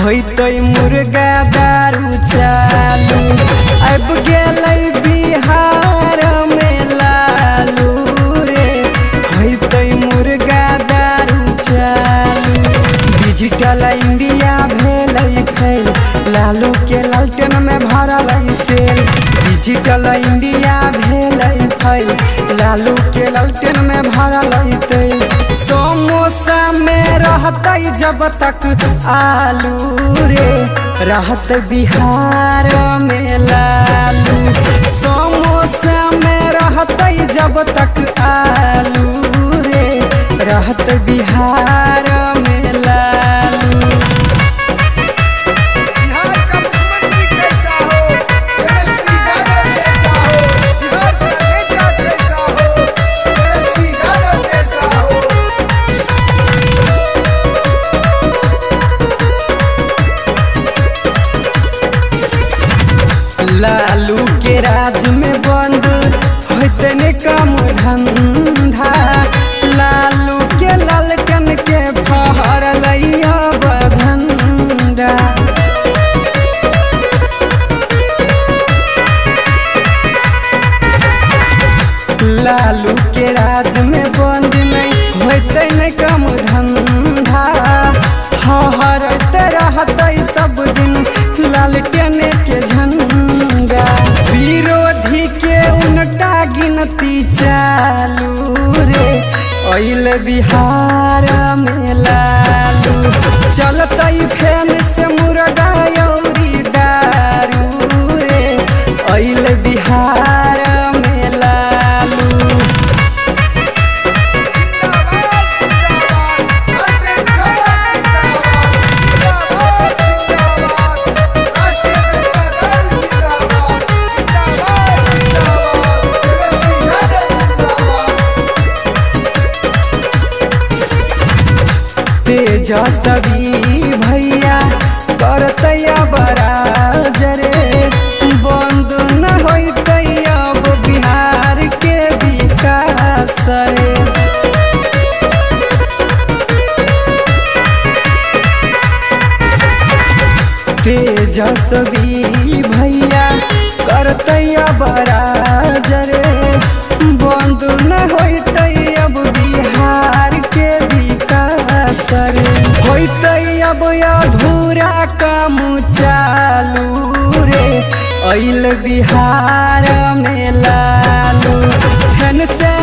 होते मुर्गा दारू चालू अब गेलै बिहार में लालू रे होते मुर्गा दारू चालू। डिजिटल इंडिया भेलै फैल लालू के लालटेन में भरल तेल। डिजिटल इंडिया भेलै फैल लालू के लालटेन में भरल तेल। समोसा में रहते जब तक आलू रे रहत बिहार में लालू। समोसा में रहते जब तक आलू रे रहत बिहार में लालू। बिहार का मुख्यमंत्री कैसा हो, तेजस्वी यादव जैसा हो। बिहार का नेता कैसा हो, तेजस्वी यादव जैसा हो। लालू के राज में बंद होते ने कम धंधा। लालू के लालटेन के फहरलैया बझंडा। लालू के राज में बंद नहीं होते ने कम धंधा। फहरते रहते सब दिन लालटेन के झंडा। विरोधी के उनटा गिनती चालू रे अइल बिहार में लालू। चलते फैन से मुर्गा औरी दारू रे अइल बिहार में लालू। जिंदाबाद जिंदाबाद, अर्जुन साहब जिंदाबाद। जिंदाबाद जिंदाबाद, राष्ट्रीय जनता दल जिंदाबाद। जिंदाबाद जिंदाबाद, तेजस्वी यादव जिंदाबाद। तेजस्वी भैया करते बराज रे बंद न होते अब बिहार के विकास रे। तेजस्वी भैया करते बराज रे बंद न होते अब बिहार के विकास रे। होते अब अधूरा काम चालू रे अइल बिहार में लालू। फैन से